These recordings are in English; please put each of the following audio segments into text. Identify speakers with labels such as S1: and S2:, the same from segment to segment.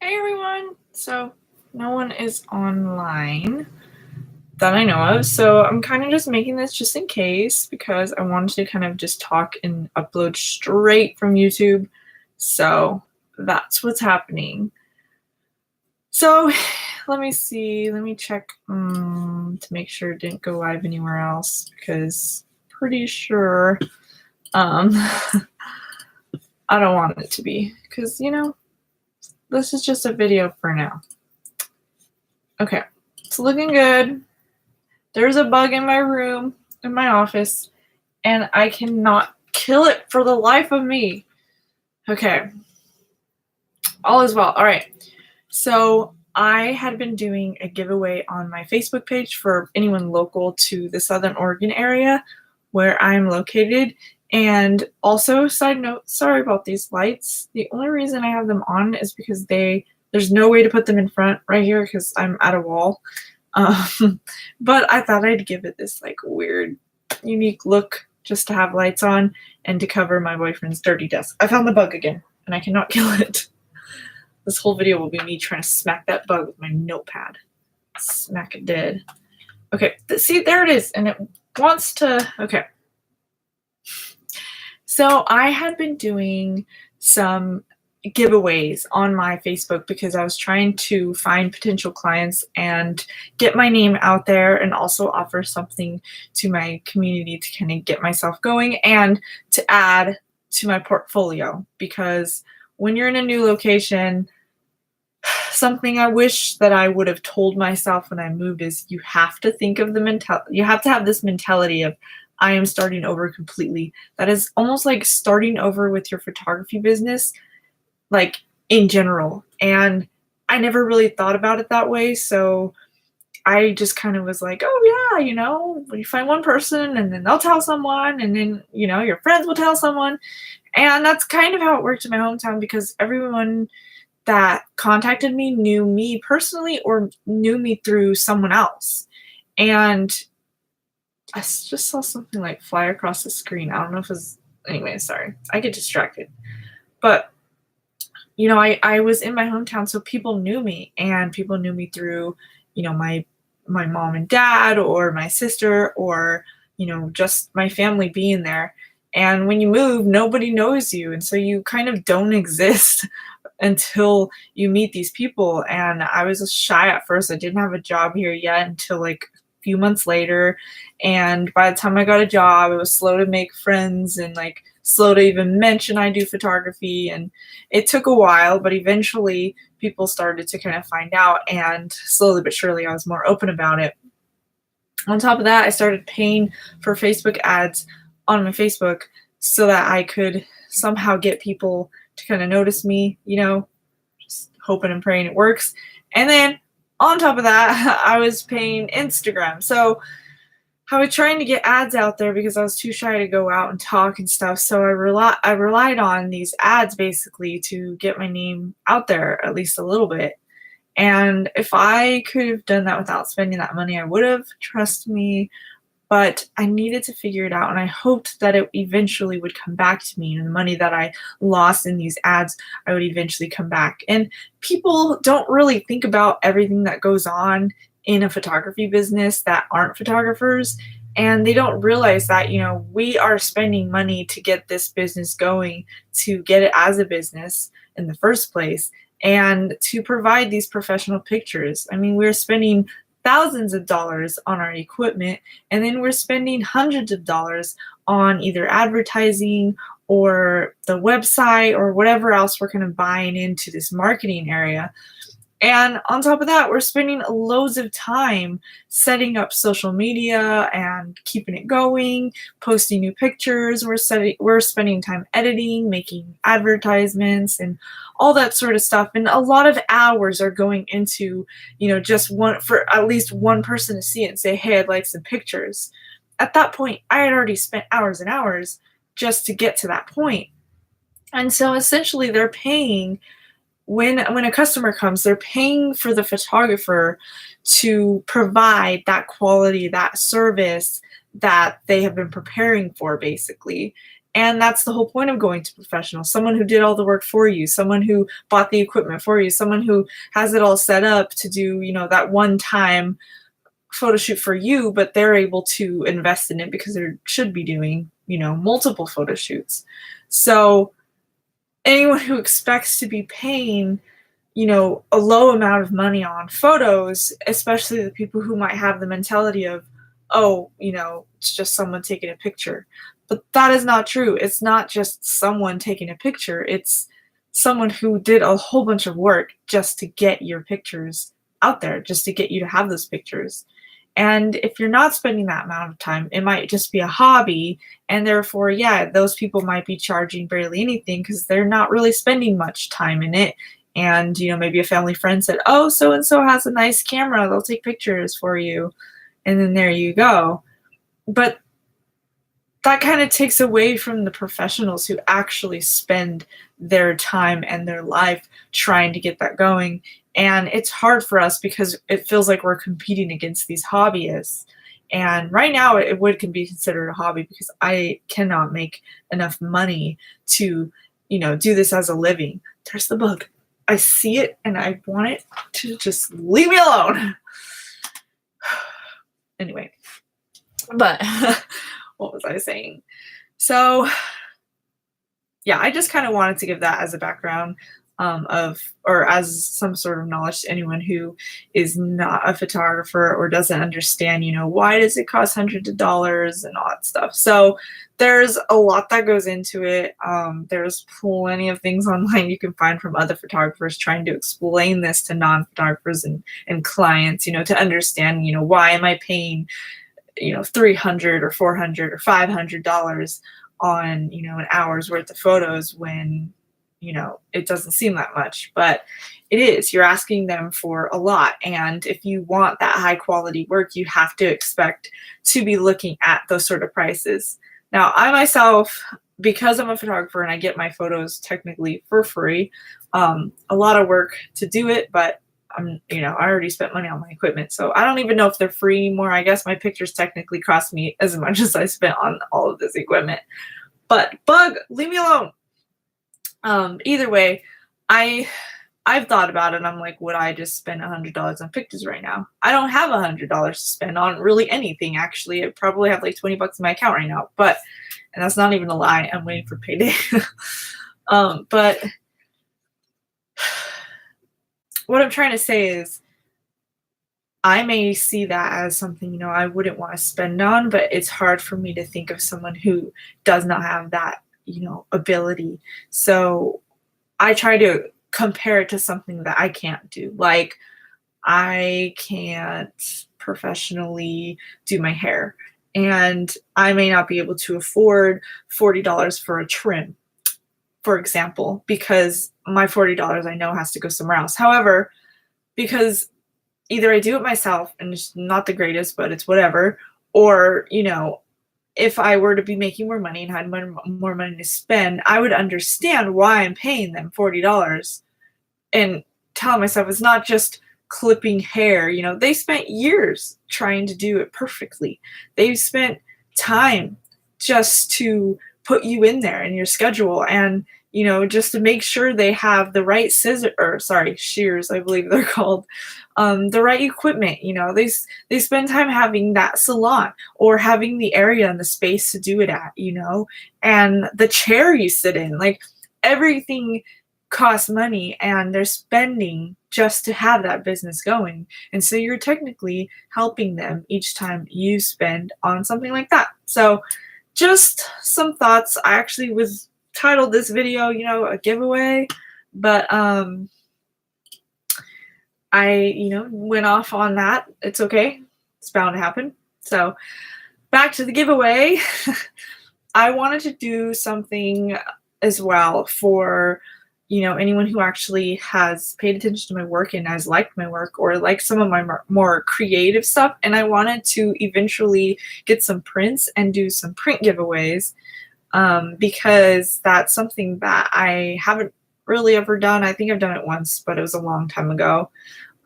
S1: Hey everyone! So, no one is online that I know of, so I'm kind of just making this just in case because I wanted to kind of just talk and upload straight from YouTube. So, that's what's happening. So, let me see, let me check to make sure it didn't go live anywhere else because pretty sure I don't want it to be because, this is just a video for now. Okay, it's looking good. There's a bug in my room, in my office, and I cannot kill it for the life of me. Okay, all is well. All right, so I had been doing a giveaway on my Facebook page for anyone local to the Southern Oregon area where I'm located. And also, side note, sorry about these lights. The only reason I have them on is because there's no way to put them in front right here because I'm at a wall. But I thought I'd give it this like weird, unique look just to have lights on and to cover my boyfriend's dirty desk. I found the bug again and I cannot kill it. This whole video will be me trying to smack that bug with my notepad. Smack it dead. Okay, see, there it is, and it wants to, okay. So I had been doing some giveaways on my Facebook because I was trying to find potential clients and get my name out there and also offer something to my community to kind of get myself going and to add to my portfolio, because when you're in a new location, something I wish that I would have told myself when I moved is you have to think of you have to have this mentality of I am starting over completely. That is almost like starting over with your photography business, like in general. And I never really thought about it that way. So I just kind of was like, oh yeah, you find one person and then they'll tell someone and then, your friends will tell someone. And that's kind of how it worked in my hometown because everyone that contacted me knew me personally or knew me through someone else. And I just saw something like fly across the screen. I don't know if it was, anyway, sorry. I get distracted. But, I was in my hometown, so people knew me, and people knew me through, my mom and dad or my sister or, just my family being there. And when you move, nobody knows you. And so you kind of don't exist until you meet these people. And I was shy at first. I didn't have a job here yet until like a few months later. And by the time I got a job, it was slow to make friends and like slow to even mention I do photography. And it took a while, but eventually people started to kind of find out. And slowly but surely, I was more open about it. On top of that, I started paying for Facebook ads on my Facebook so that I could somehow get people to kind of notice me, just hoping and praying it works. And then on top of that, I was paying Instagram. So I was trying to get ads out there because I was too shy to go out and talk and stuff. So I relied on these ads basically to get my name out there at least a little bit. And if I could have done that without spending that money, I would have, trust me. But I needed to figure it out, and I hoped that it eventually would come back to me, and the money that I lost in these ads, I would eventually come back. And people don't really think about everything that goes on in a photography business that aren't photographers, and they don't realize that, we are spending money to get this business going, to get it as a business in the first place, and to provide these professional pictures. I mean, we're spending thousands of dollars on our equipment, and then we're spending hundreds of dollars on either advertising or the website or whatever else we're kind of buying into this marketing area. And on top of that, we're spending loads of time setting up social media and keeping it going, posting new pictures. We're spending time editing, making advertisements, and all that sort of stuff. And a lot of hours are going into, just for at least one person to see it and say, hey, I'd like some pictures. At that point, I had already spent hours and hours just to get to that point. And so essentially they're paying when a customer comes, they're paying for the photographer to provide that quality, that service that they have been preparing for, basically. And that's the whole point of going to professionals, someone who did all the work for you, someone who bought the equipment for you, someone who has it all set up to do, that one time photo shoot for you, but they're able to invest in it because they should be doing, multiple photo shoots. So anyone who expects to be paying, a low amount of money on photos, especially the people who might have the mentality of, oh, it's just someone taking a picture. But that is not true. It's not just someone taking a picture. It's someone who did a whole bunch of work just to get your pictures out there, just to get you to have those pictures. And if you're not spending that amount of time, it might just be a hobby. And therefore, yeah, those people might be charging barely anything because they're not really spending much time in it. And, maybe a family friend said, oh, so-and-so has a nice camera. They'll take pictures for you. And then there you go. But that kind of takes away from the professionals who actually spend their time and their life trying to get that going. And it's hard for us because it feels like we're competing against these hobbyists. And right now it can be considered a hobby because I cannot make enough money to, do this as a living. There's the bug. I see it and I want it to just leave me alone. Anyway, but what was I saying? So yeah, I just kind of wanted to give that as a background or as some sort of knowledge to anyone who is not a photographer or doesn't understand, why does it cost hundreds of dollars and all that stuff. So there's a lot that goes into it. There's plenty of things online you can find from other photographers trying to explain this to non-photographers and clients, to understand, why am I paying, $300 or $400 or $500 on, an hour's worth of photos when, it doesn't seem that much, but it is. You're asking them for a lot. And if you want that high quality work, you have to expect to be looking at those sort of prices. Now, I myself, because I'm a photographer and I get my photos technically for free, a lot of work to do it, but I already spent money on my equipment, so I don't even know if they're free anymore. I guess my pictures technically cost me as much as I spent on all of this equipment. But bug, leave me alone. Either way, I've thought about it. I'm like, would I just spend $100 on pictures right now? I don't have $100 to spend on really anything. Actually, I probably have like $20 in my account right now. And that's not even a lie. I'm waiting for payday. But what I'm trying to say is, I may see that as something, I wouldn't want to spend on, but it's hard for me to think of someone who does not have that, ability. So I try to compare it to something that I can't do. Like, I can't professionally do my hair, and I may not be able to afford $40 for a trim, for example, because my $40 I know has to go somewhere else. However, because either I do it myself and it's not the greatest, but it's whatever, or, if I were to be making more money and had more money to spend, I would understand why I'm paying them $40 and tell myself it's not just clipping hair. They spent years trying to do it perfectly. They've spent time just to put you in there in your schedule and, just to make sure they have the right shears, I believe they're called, the right equipment. They spend time having that salon or having the area and the space to do it at, and the chair you sit in, like everything costs money and they're spending just to have that business going. And so you're technically helping them each time you spend on something like that. So just some thoughts. I actually was titled this video, a giveaway, but I, went off on that. It's okay. It's bound to happen. So back to the giveaway. I wanted to do something as well for, anyone who actually has paid attention to my work and has liked my work or liked some of my more creative stuff. And I wanted to eventually get some prints and do some print giveaways, because that's something that I haven't really ever done. I think I've done it once, but it was a long time ago.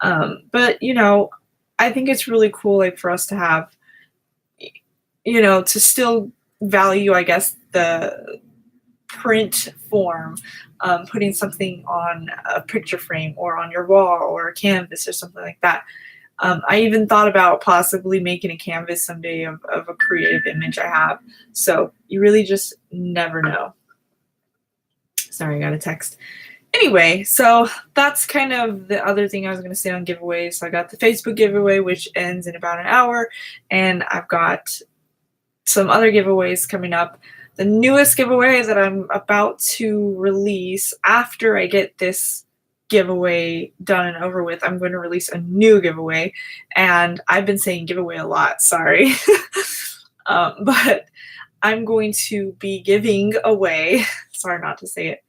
S1: But I think it's really cool, like, for us to have, to still value, I guess, the print form, putting something on a picture frame or on your wall or a canvas or something like that. I even thought about possibly making a canvas someday of a creative image I have. So you really just never know. Sorry, I got a text. Anyway, so that's kind of the other thing I was going to say on giveaways. So I got the Facebook giveaway, which ends in about an hour, and I've got some other giveaways coming up. The newest giveaway that I'm about to release after I get this giveaway done and over with, I'm going to release a new giveaway, and I've been saying giveaway a lot, sorry. But I'm going to be giving away, sorry not to say it,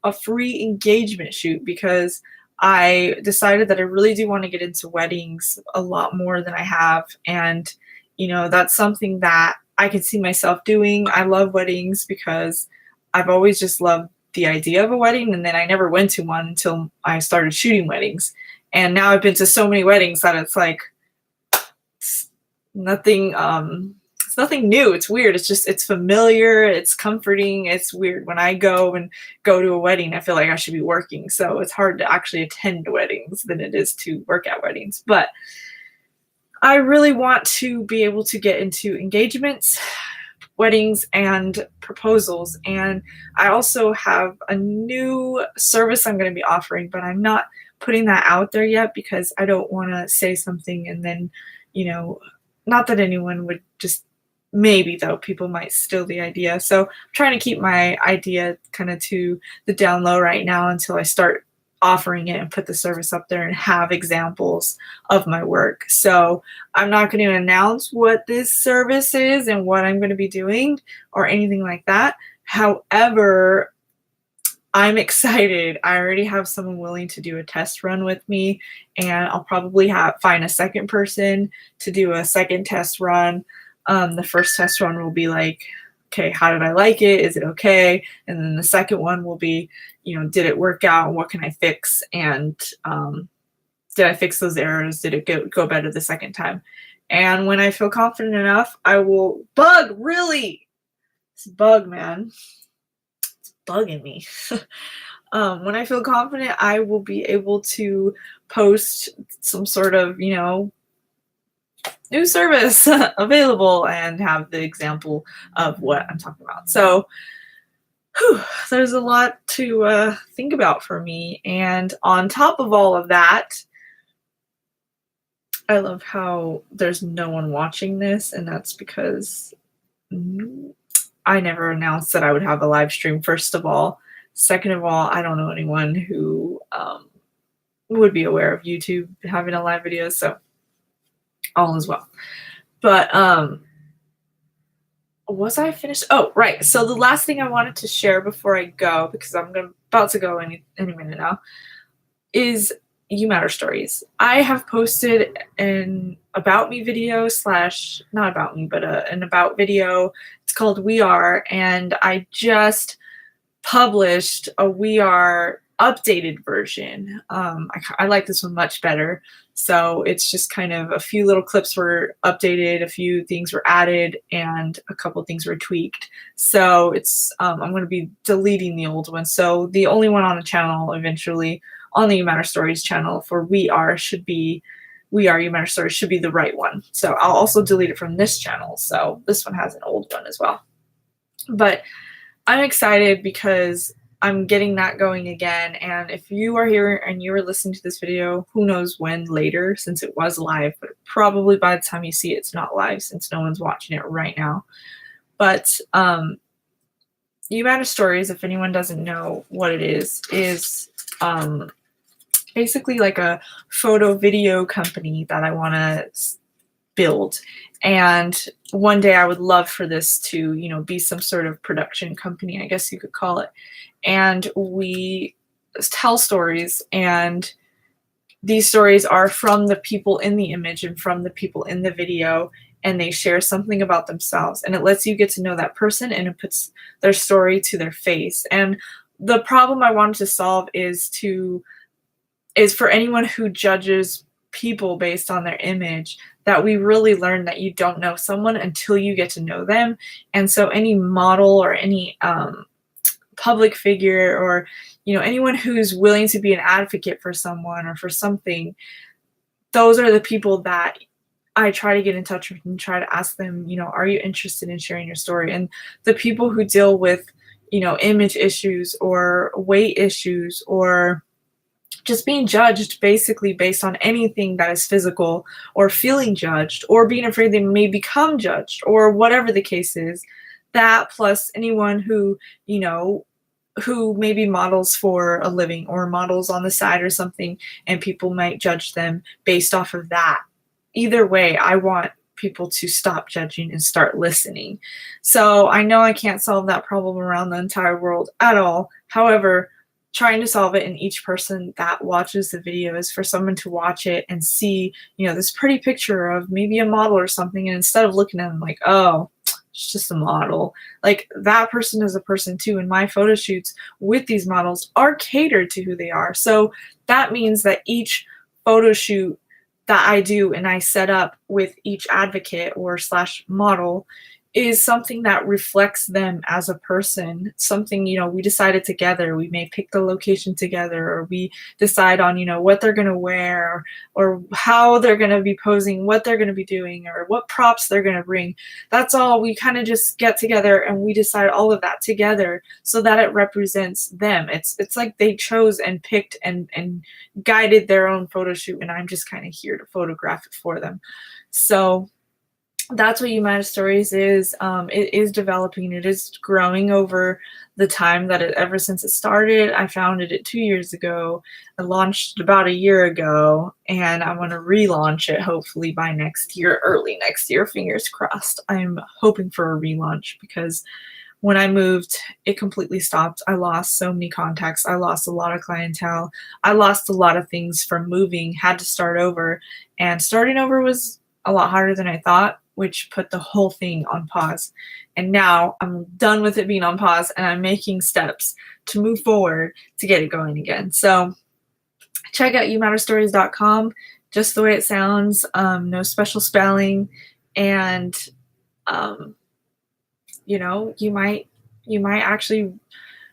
S1: a free engagement shoot, because I decided that I really do want to get into weddings a lot more than I have, and you know, that's something that I can see myself doing. I love weddings because I've always just loved the idea of a wedding, and then I never went to one until I started shooting weddings. And now I've been to so many weddings that it's like it's nothing new. It's weird. It's familiar, it's comforting. It's weird. When I go to a wedding, I feel like I should be working. So it's hard to actually attend weddings than it is to work at weddings. But I really want to be able to get into engagements, weddings, and proposals. And I also have a new service I'm going to be offering, but I'm not putting that out there yet because I don't want to say something and then, you know, not that anyone would just, maybe though, people might steal the idea. So I'm trying to keep my idea kind of to the down low right now until I start offering it and put the service up there and have examples of my work. So I'm not going to announce what this service is and what I'm going to be doing or anything like that. However, I'm excited. I already have someone willing to do a test run with me, and I'll probably find a second person to do a second test run. The first test run will be like, okay, how did I like it? Is it okay? And then the second one will be, you know, did it work out? What can I fix? And did I fix those errors? Did it go better the second time? And when I feel confident enough, I will really. It's bug, man. It's bugging me. When I feel confident, I will be able to post some sort of, you know, new service available and have the example of what I'm talking about. So there's a lot to think about for me. And on top of all of that, I love how there's no one watching this, and that's because I never announced that I would have a live stream, first of all. Second of all, I don't know anyone who would be aware of YouTube having a live video, so all is well. But was I finished? Oh, right. So the last thing I wanted to share before I go, because I'm about to go any minute now, is You Matter Stories. I have posted an about me video / not about me, but an about video. It's called We Are, and I just published a We Are updated version. I like this one much better. So it's just kind of a few little clips were updated, a few things were added, and a couple things were tweaked. So it's I'm going to be deleting the old one. So the only one on the channel eventually, on the You Matter Stories channel for We Are You Matter Stories should be the right one. So I'll also delete it from this channel. So this one has an old one as well. But I'm excited because I'm getting that going again. And if you are here and you are listening to this video, who knows when later, since it was live, but probably by the time you see it, it's not live since no one's watching it right now. But You Matter Stories, if anyone doesn't know what it is basically like a photo video company that I want to build. And one day I would love for this to, you know, be some sort of production company, I guess you could call it. And we tell stories, and these stories are from the people in the image and from the people in the video, and they share something about themselves, and it lets you get to know that person, and it puts their story to their face. And the problem I wanted to solve is for anyone who judges people based on their image, that we really learn that you don't know someone until you get to know them. And so any model or any public figure, or anyone who's willing to be an advocate for someone or for something, those are the people that I try to get in touch with and try to ask them, are you interested in sharing your story? And the people who deal with, image issues or weight issues, or just being judged basically based on anything that is physical, or feeling judged, or being afraid they may become judged, or whatever the case is, that plus anyone who maybe models for a living or models on the side or something, and people might judge them based off of that. Either way, I want people to stop judging and start listening. So I know I can't solve that problem around the entire world at all. However, trying to solve it in each person that watches the video is for someone to watch it and see, this pretty picture of maybe a model or something, and instead of looking at them like, oh, it's just a model, like that person is a person too. And my photo shoots with these models are catered to who they are. So that means that each photo shoot that I do and I set up with each advocate or slash model is something that reflects them as a person. Something, we decided together. We may pick the location together, or we decide on, what they're going to wear, or how they're going to be posing, what they're going to be doing, or what props they're going to bring. That's all. We kind of just get together and we decide all of that together so that it represents them. It's like they chose and picked and guided their own photo shoot, and I'm just kind of here to photograph it for them. So that's what You Matter Stories is. It is developing. It is growing over the time that ever since it started. I founded it 2 years ago. I launched about a year ago, and I want to relaunch it hopefully by next year, early next year, fingers crossed. I'm hoping for a relaunch because when I moved, it completely stopped. I lost so many contacts. I lost a lot of clientele. I lost a lot of things from moving, had to start over, and starting over was a lot harder than I thought, which put the whole thing on pause. And now I'm done with it being on pause, and I'm making steps to move forward to get it going again. So check out youmatterstories.com, just the way it sounds, no special spelling. And, you might actually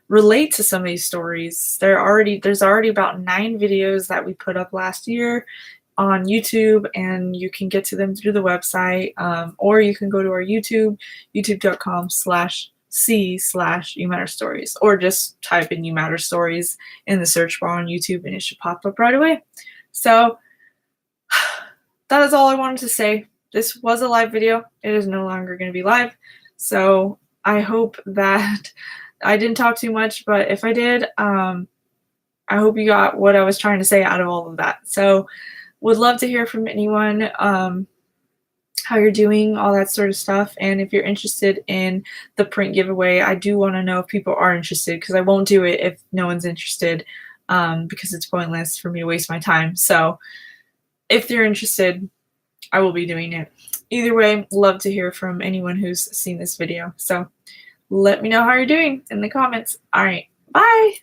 S1: relate to some of these stories. There's already about 9 videos that we put up last year on YouTube, and you can get to them through the website, or you can go to our YouTube, youtube.com/c/YouMatterStories, or just type in You Matter Stories in the search bar on YouTube and it should pop up right away. So that is all I wanted to say. This was a live video. It is no longer going to be live. So I hope that I didn't talk too much, but if I did, I hope you got what I was trying to say out of all of that. So would love to hear from anyone, how you're doing, all that sort of stuff. And if you're interested in the print giveaway, I do want to know if people are interested, because I won't do it if no one's interested, because it's pointless for me to waste my time. So if you're interested, I will be doing it. Either way, love to hear from anyone who's seen this video. So let me know how you're doing in the comments. All right, bye.